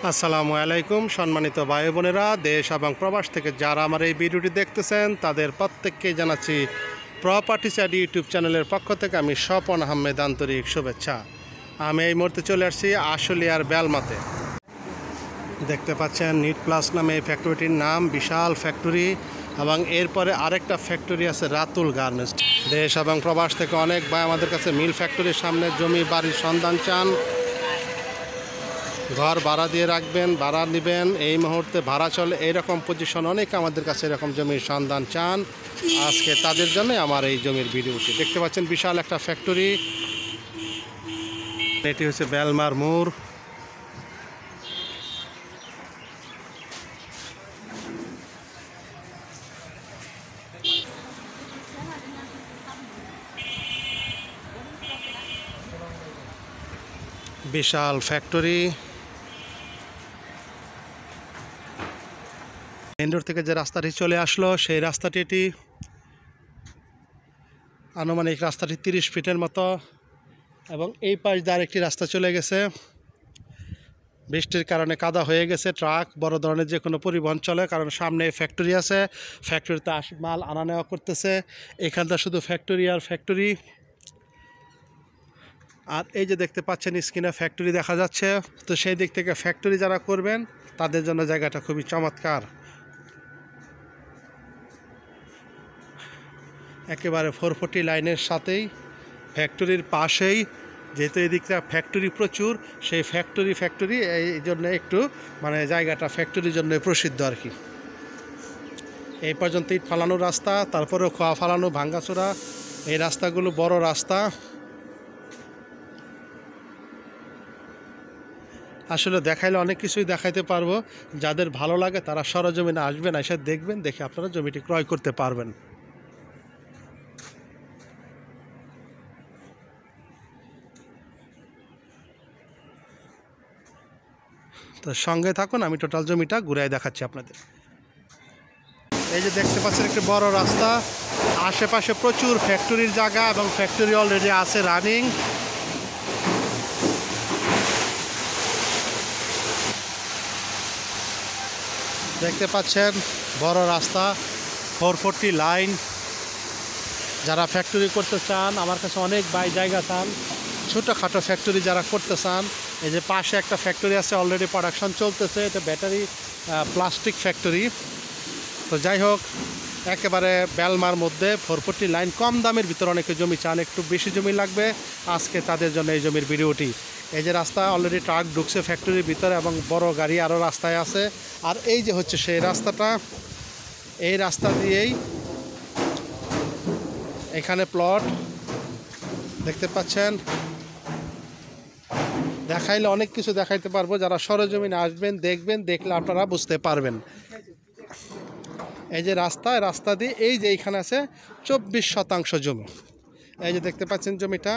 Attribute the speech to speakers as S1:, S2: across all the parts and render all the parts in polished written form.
S1: আসসালামু আলাইকুম সম্মানিত ভাই বোনেরা, দেশ এবং প্রবাস থেকে যারা আমার এই ভিডিওটি দেখতেছেন তাদের প্রত্যেককে জানাচ্ছি প্রপার্টি চাইড ইউটিউব চ্যানেলের পক্ষ থেকে আমি স্বপন আহমেদ আন্তরিক শুভেচ্ছা। আমি এই মুহূর্তে চলে আসছি আশুলিয়ার বেলমাতে। দেখতে পাচ্ছেন নিট প্লাস নামে এই ফ্যাক্টরিটির নাম, বিশাল ফ্যাক্টরি, এবং এরপরে আরেকটা ফ্যাক্টরি আছে রাতুল গার্মেন্টস। দেশ এবং প্রবাস থেকে অনেক ভাই আমাদের কাছে মিল ফ্যাক্টরির সামনে জমি বাড়ির সন্ধান চান, ঘর ভাড়া দিয়ে রাখবেন, ভাড়া নেবেন, এই মুহূর্তে ভাড়া চলে এইরকম পজিশন অনেকে আমাদের কাছে এরকম জমির সন্ধান চান। আজকে তাদের জন্য আমার এই জমির ভিডিওটি। দেখতে পাচ্ছেন বিশাল একটা ফ্যাক্টরি, এটি হচ্ছে বেলমার মোড়। বিশাল ফ্যাক্টরি। মেন রোড থেকে যে রাস্তাটি চলে আসলো সেই রাস্তাটি আনুমানিক রাস্তাটি 30 ফিটের মতো, এবং এই পাশ দিয়ে আরেকটি রাস্তা চলে গেছে। বৃষ্টির কারণে কাদা হয়ে গেছে, ট্রাক বড় ধরনের যে কোনো পরিবহন চলে, কারণ সামনে ফ্যাক্টরি আছে, ফ্যাক্টরিতে মাল আনা নেওয়া করতেছে। এখানটা শুধু ফ্যাক্টরি আর ফ্যাক্টরি। আর এই যে দেখতে পাচ্ছেন স্ক্রিনে ফ্যাক্টরি দেখা যাচ্ছে, তো সেই দিক থেকে ফ্যাক্টরি যারা করবেন তাদের জন্য জায়গাটা খুবই চমৎকার। একেবারে 440 লাইনের সাথেই, ফ্যাক্টরির পাশেই, যেহেতু এদিকটা ফ্যাক্টরি প্রচুর, সেই ফ্যাক্টরি এই জন্য একটু মানে জায়গাটা ফ্যাক্টরির জন্য প্রসিদ্ধ আর কি। এই পর্যন্ত ইট ফালানো রাস্তা, তারপরেও খোয়া ফালানো ভাঙ্গাচোরা, এই রাস্তাগুলো বড় রাস্তা। আসলে দেখাইলে অনেক কিছুই দেখাইতে পারবো, যাদের ভালো লাগে তারা সরজমিনে আসবেন, এসে দেখবেন, দেখে আপনারা জমিটি ক্রয় করতে পারবেন। তো সঙ্গে থাকুন, আমি টোটাল জমিটা ঘুরাই দেখাচ্ছি আপনাদের। এই যে দেখতে পাচ্ছেন একটি বড় রাস্তা, আশেপাশে প্রচুর ফ্যাক্টরির জায়গা, এবং ফ্যাক্টরি অলরেডি আছে রানিং। দেখতে পাচ্ছেন বড় রাস্তা, 440 লাইন। যারা ফ্যাক্টরি করতে চান, আমার কাছে অনেক জায়গা চান, ছোটোখাটো ফ্যাক্টরি যারা করতে চান, এই যে পাশে একটা ফ্যাক্টরি আছে, অলরেডি প্রোডাকশন চলতেছে, এটা ব্যাটারি প্লাস্টিক ফ্যাক্টরি। তো যাই হোক, একেবারে বেলমার মধ্যে 440 লাইন, কম দামের ভিতরে অনেকে জমি চান, একটু বেশি জমি লাগবে, আজকে তাদের জন্য এই জমির ভিডিওটি। এই যে রাস্তা, অলরেডি ট্রাক ঢুকছে ফ্যাক্টরির ভিতরে, এবং বড় গাড়ি আরও রাস্তায় আছে। আর এই যে হচ্ছে সেই রাস্তাটা, এই রাস্তা দিয়েই এখানে প্লট দেখতে পাচ্ছেন। দেখাইলে অনেক কিছু দেখাইতে পারবো, যারা সরজমিনে আসবেন, দেখবেন, দেখলে আপনারা বুঝতে পারবেন। এই যে রাস্তা দিয়ে এই যে এইখানে আছে 24 শতাংশ জমি। এই যে দেখতে পাচ্ছেন জমিটা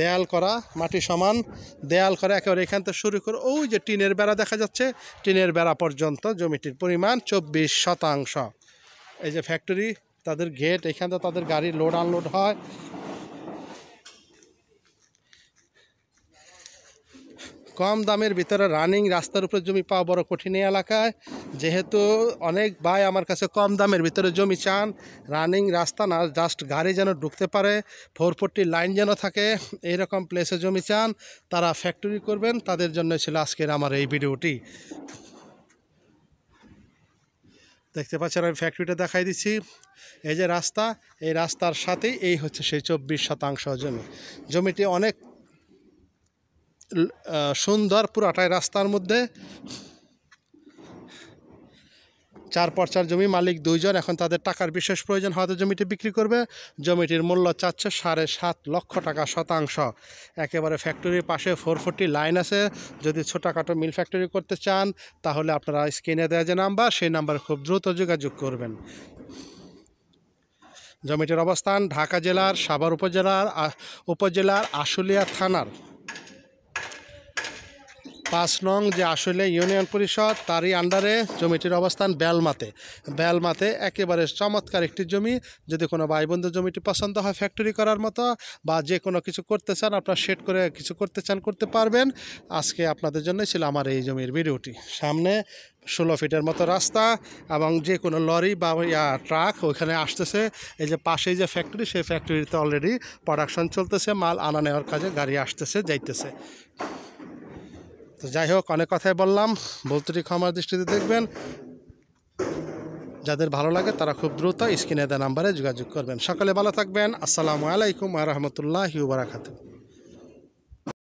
S1: দেয়াল করা, মাটি সমান দেয়াল করা, একেবারে এখান থেকে শুরু করে ওই যে টিনের বেড়া দেখা যাচ্ছে, টিনের বেড়া পর্যন্ত জমিটির পরিমাণ 24 শতাংশ। এই যে ফ্যাক্টরি, তাদের গেট, এখান থেকে তাদের গাড়ি লোড আনলোড হয়। কম দামের ভিতরে রানিং রাস্তার উপরে জমি পাওয়া বড় কঠিন এই এলাকায়, যেহেতু অনেক ভাই আমার কাছে কম দামের ভিতরে জমি চান, রানিং রাস্তা না, জাস্ট গাড়ি যেন ঢুকতে পারে, 440 লাইন যেন থাকে, এইরকম প্লেসে জমি চান, তারা ফ্যাক্টরি করবেন, তাদের জন্য ছিল আজকের আমার এই ভিডিওটি। দেখতে পাচ্ছেন আমি ফ্যাক্টরিটা দেখাই দিচ্ছি। এই যে রাস্তা, এই রাস্তার সাথেই এই হচ্ছে সেই 24 শতাংশ জমি। জমিটি অনেক সুন্দর, পুরাটাই রাস্তার মধ্যে, 4 জমি, মালিক 2 জন। এখন তাদের টাকার বিশেষ প্রয়োজন হওয়াতে জমিটি বিক্রি করবে। জমিটির মূল্য চাচ্ছে 7.5 লক্ষ টাকা শতাংশ। একেবারে ফ্যাক্টরির পাশে 440 লাইন আছে। যদি ছোটোখাটো মিল ফ্যাক্টরি করতে চান, তাহলে আপনারা স্ক্রিনে দেওয়া যে নাম্বার, সেই নাম্বারে খুব দ্রুত যোগাযোগ করবেন। জমিটির অবস্থান ঢাকা জেলার সাভার উপজেলার আশুলিয়া থানার 5 নং যে আসলে ইউনিয়ন পরিষদ তারই আন্ডারে জমিটির অবস্থান বেলমাতে একেবারে চমৎকার একটি জমি। যদি কোনো ভাই বন্ধু জমিটি পছন্দ হয় ফ্যাক্টরি করার মতো বা যে কোনো কিছু করতে চান, আপনার শেড করে কিছু করতে চান করতে পারবেন। আজকে আপনাদের জন্যই ছিল আমার এই জমির ভিডিওটি। সামনে 16 ফিটের মতো রাস্তা এবং যে কোনো লরি বা ট্রাক ওইখানে আসতেছে। এই যে পাশেই যে ফ্যাক্টরি, সেই ফ্যাক্টরিতে অলরেডি প্রোডাকশন চলতেছে, মাল আনা নেওয়ার কাজে গাড়ি আসতেছে যাইতেছে। তো যাই হোক, অনেক কথাই বললাম, ভুলত্রুটি ক্ষমার দৃষ্টিতে দেখবেন। যাদের ভালো লাগে তারা খুব দ্রুত স্ক্রিনে দেওয়া নাম্বারে যোগাযোগ করবেন। সকালে ভালো থাকবেন। আসসালামু আলাইকুম ওয়া রাহমাতুল্লাহি ওয়া বারাকাতুহু।